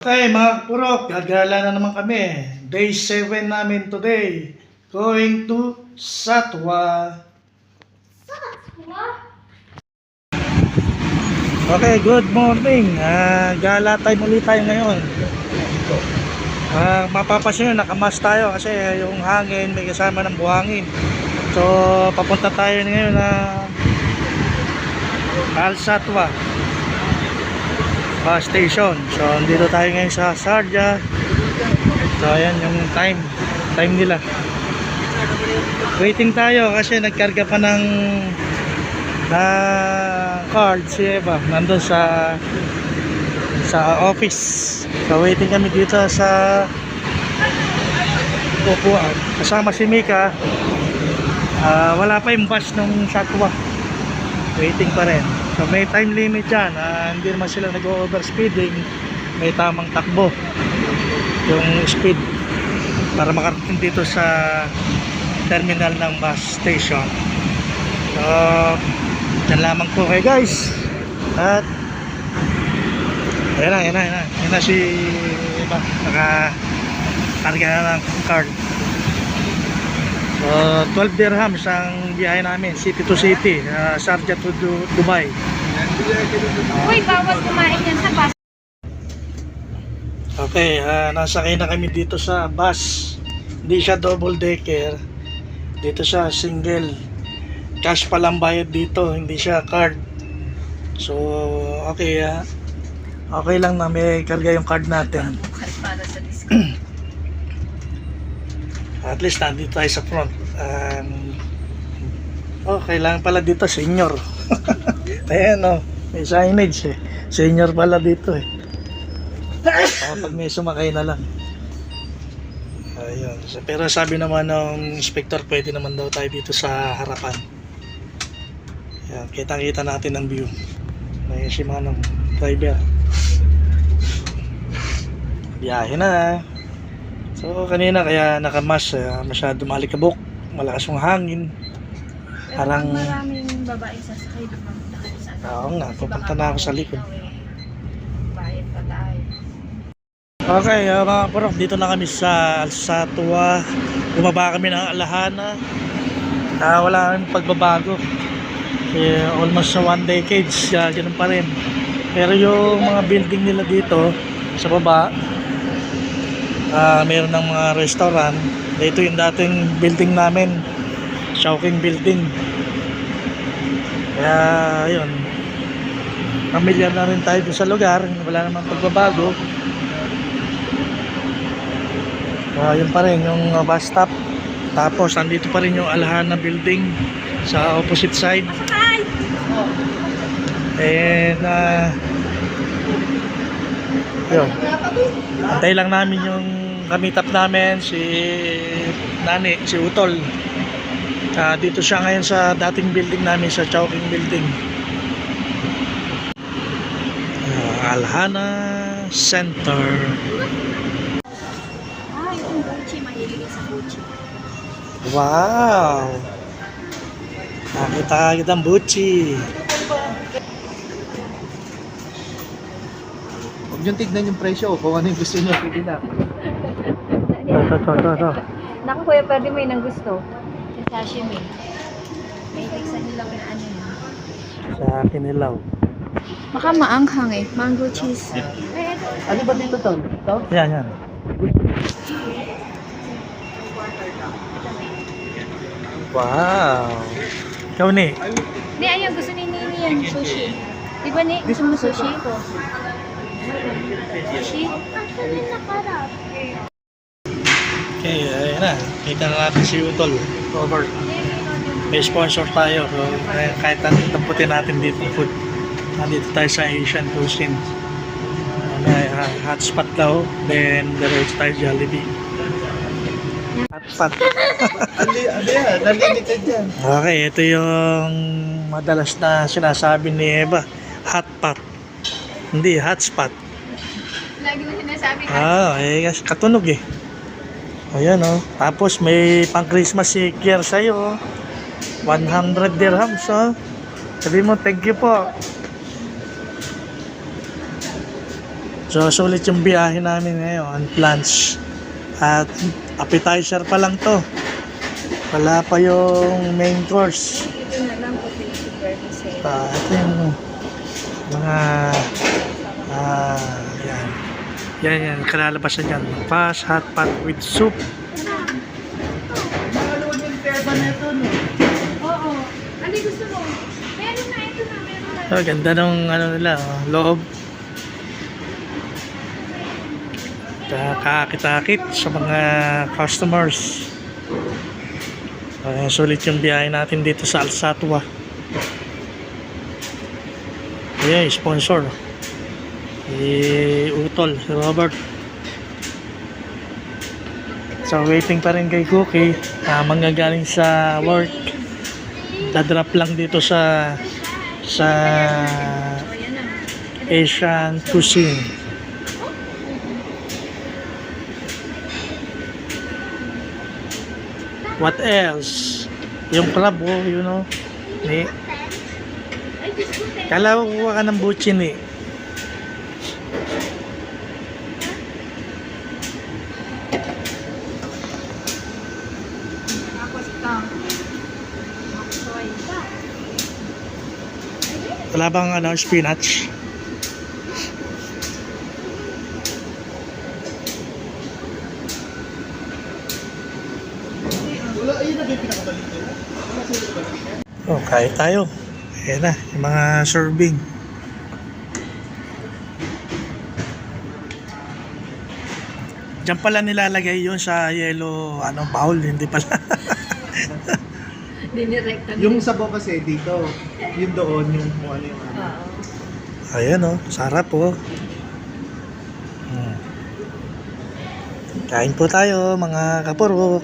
Okay mga purok, gagala na naman kami. Day 7 namin today. Going to Satwa. Okay, good morning. Gala time ulit tayo ngayon. Mapapansin nyo, nakamas tayo kasi yung hangin may kasama ng buhangin. So, papunta tayo ngayon na Satwa bus station. So, dito tayo ngayon sa Sharjah. So, ayan yung time nila. Waiting tayo kasi nagkarga pa ng card si Eva nandun sa office. So, waiting kami dito sa upuan. Kasama si Mika. Wala pa yung bus ng Satwa. Waiting pa rin. So may time limit yan, hindi naman sila nag-overspeeding, may tamang takbo yung speed para makarating dito sa terminal ng bus station. So yan lamang po kayo guys. At ayan na si Eva, nakakarga na ng card. So 12 dirhams ang biyahe namin, city to city, Sharjah to Dubai. Uy, bawal kumain yan sa bus. Okay, nasakay na kami dito sa bus. Hindi siya double decker. Dito siya single. Cash pa lang bayad dito, hindi siya card. So, okay, okay lang na may karga yung card natin. Para sa discount. At least nandito tayo sa front. Kailangan pala dito senior. Ayan may signage eh. Senior pala dito eh. Pag may sumakay na lang. Ayun. Pero sabi naman ng inspector, pwede naman daw tayo dito sa harapan. Ayan, kitang-kita natin ang view. May si Manong driver. Biyahe na. So kanina kaya nakamas, masyado malikabok, malakas yung hangin. Parang maraming babaeng sasakay naman. oo nga, pupunta na ako sa likod. Bayad pa tayo. Okay, mga purok, dito na kami sa Satwa. Bumaba kami ng Alhana. Wala kami pagbabago. Almost 1 decades, ganun pa rin. Pero yung mga building nila dito sa baba, mayroon ng mga restaurant. Ito yung dating building namin, Chowking building. Kaya yun, familiar na rin tayo sa lugar, wala namang pagbabago. Yun pa rin yung bus stop. Tapos nandito pa rin yung Alhana building sa opposite side. And yun, antay lang namin yung kamitap namin, si Nani, si Utol. Dito siya ngayon sa dating building namin, sa Chowking building. Alhana Center. Yung Gucci, mahilig sa Gucci. Wow, nakita kitang Gucci. Huwag niyong tignan yung presyo kung ano yung gusto niyo, pili na. Ito. Naku kuya, pwede may nang gusto. Sa sashimi. May sa nilaw na ano yun. Sa kinilaw. Baka maanghang eh. Mango cheese. Ano ba dito to? Ito? Yan. Wow. Ikaw ni. Hindi, ayun. Gusto ni Nini yan. Sushi. Di ba ni? Gusto mo sushi? Sushi? Okay, ayun na. Kita na natin si Utol. Robert. May sponsor tayo. So, kahit anong tamputin natin dito food. Nandito tayo sa Asian Cuisine. May hotspot daw. Then, diretso tayo Jollibee. Hotspot. Nalimited yan. Okay, ito yung madalas na sinasabi ni Eva. Hotpot. Hindi, hotspot. Lagi mo sinasabi Kasi katunog eh. Ayan Tapos may pang Christmas si Kier sa'yo 100 dirhams Sabi mo, thank you po. So sulit yung biyahe namin ngayon, lunch. At appetizer pa lang to. Wala pa yung main course. Ito na lang, potato vermicelli. Ito yung mga yan. Yan, kalalabasan yan. Fast hot pot with soup. Oo. Ano gusto mo? Meron na, ito na, meron na. Ganda ng ano nila, loob. Kakakit-akit sa mga customers. Sulit yung biyahe natin dito sa Alsatwa. Ayan, sponsor. Utol, si Robert. So waiting pa rin kay Cookie. Manggagaling sa work. Dadrop lang dito sa Asian cuisine. What else? Yung crab, oh, you know. Ni. Kala ko kuha ka ng butchin eh. Tapos ito. Maksoy. Wala bang ano, spinach? Oh, kahit tayo. Ayan na, yung mga serving. Diyan pala nilalagay yun sa yellow bowl, hindi pala. Dinirekta Yung sabaw kasi dito, yung doon, yung kung ano yung ano. Oo. Ayan oh, sarap oh. Kain po tayo mga kapurok.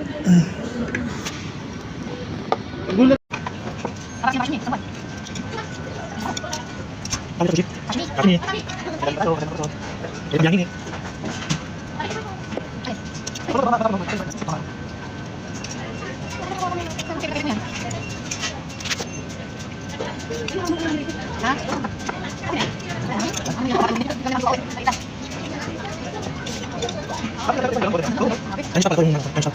Gulat. Ano ito? Kami. Yan ini. Ano siya pa yung ano siya?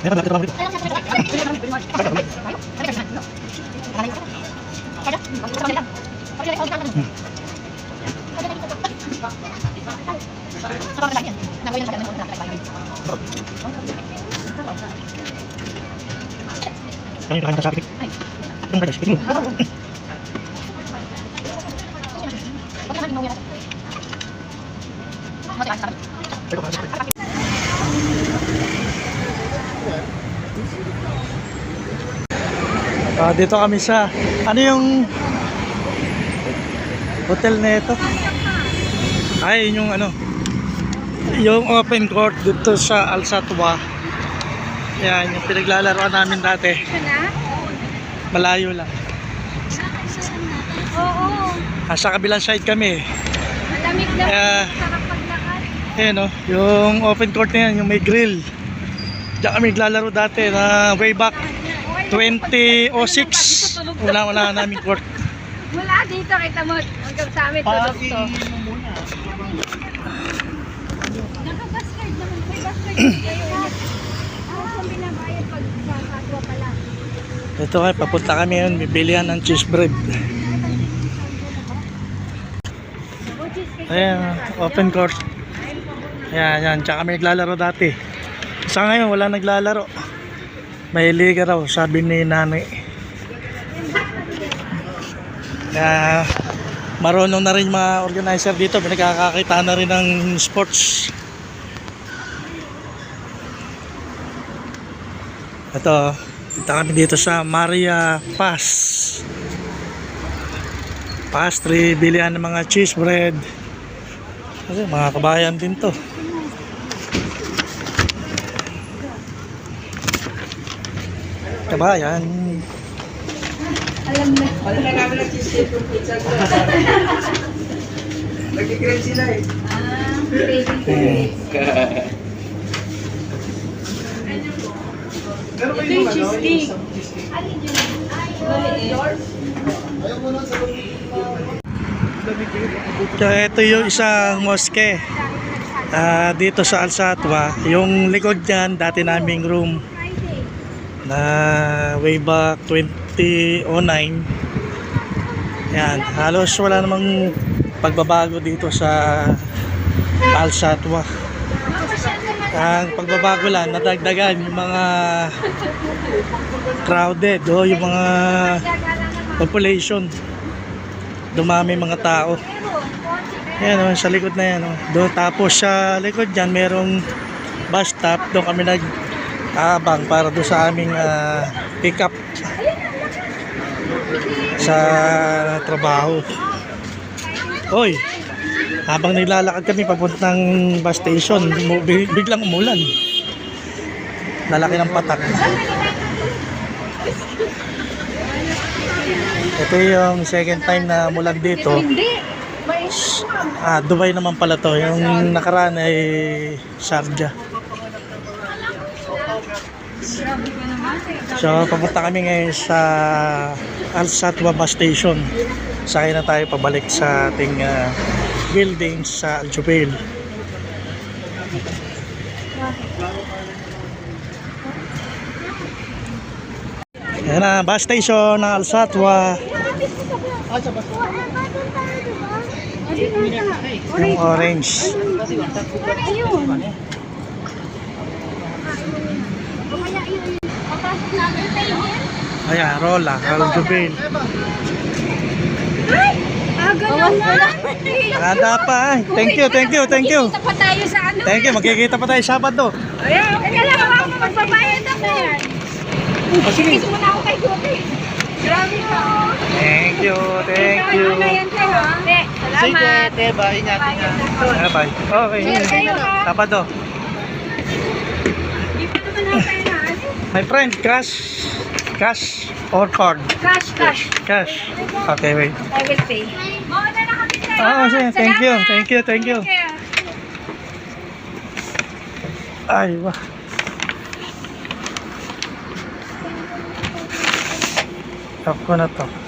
Meron ba ito? Kami kain sa sakit. Yung kada sakit. Dito kami sa ano yung hotel na ito? Ay, yung ano, yung open court dito sa Alsatwa. Yan, yung pinaglalaroan namin dati. Malayo lang. Oo. Sa kabilang side kami. Malamig daw. Sarap paglakad. Ayan o, yung open court na yan, yung may grill. Diyan kami naglalaro dati na way back 2006. Wala namin court. Wala dito, kita mo. Hanggang sa amin, tulog to. Naka-bus ride naman. May bus ride kayo. Kung binabayad pag sa Satwa pala. Ito kaya, papunta kami yun, bibilihan ng cheese bread. Ayan, open court. Ayan, tsaka kami naglalaro dati. Sa ngayon, wala naglalaro. May liga raw, sabi ni nanay. Kaya, marunong na rin mga organizer dito. Pinagkakakita na rin ng sports. Ito, kita kami dito sa Maria Pass. Pastry, bilihan ng mga cheese bread. Kasi mga kabayan din to. Kabayan. Alam na. Wala na namin nag-cheesecake yung pizza ko. Nag-crave sila eh. Pero Ito may yung mga ano, cheesecake. yung isang cheesecake. Alin yun? Ay, yours? Ayaw mo na sa lamig kayo. So, ito yung isang moske dito sa Al Satwa. Yung likod niyan, dati naming room Friday. na way back 2009. Yan, halos wala namang pagbabago dito sa Al Satwa. Ang pagbabago lang, nadagdagan yung mga crowded o yung mga population. Dumami mga tao. Ayan o, sa likod na yan o. Doon, tapos sa likod dyan, merong bus stop. Doon kami nag-aabang para doon sa aming pick up sa trabaho. Oy, habang naglalakad kami papuntang bus station, biglang umulan. Lalaki ng patak. Ito yung second time na mulan dito. Hindi. May Dubai naman pala to. Yung nakaraan ay Sharjah. grabe ka naman. So papunta kami ngayon sa Al Satwa bus station. Sakay na tayo pabalik sa ating building sa Al Jubail. Yan na, bus station ng Al Satwa. Yung orange. Ayun. Mamaya yun. Papasok namin tayo yan. Ayan, Rola, Al Jubail. Ay! Ganun na. Nakanda pa eh. Thank you, thank you, thank you. Kita pa tayo sa ano. Thank you, magkikita pa tayo Sabado. Ayan, kailangan ako magbabayad ako yan. Sige, muna ako kay Gopi. Grabe mo. Thank you, thank you. Ano yan kayo? Salamat. Sige, bye. Ingatin nga. Bye. Okay, Sige kayo ha. Sabado. Di pa naman ako kayo na. My friend, cash or card? Cash, cash. Cash. Okay, wait. I will pay. Mauna na kami sa'yo. Sige, thank you, thank you, thank you. Ay, wah. Stop ko na to.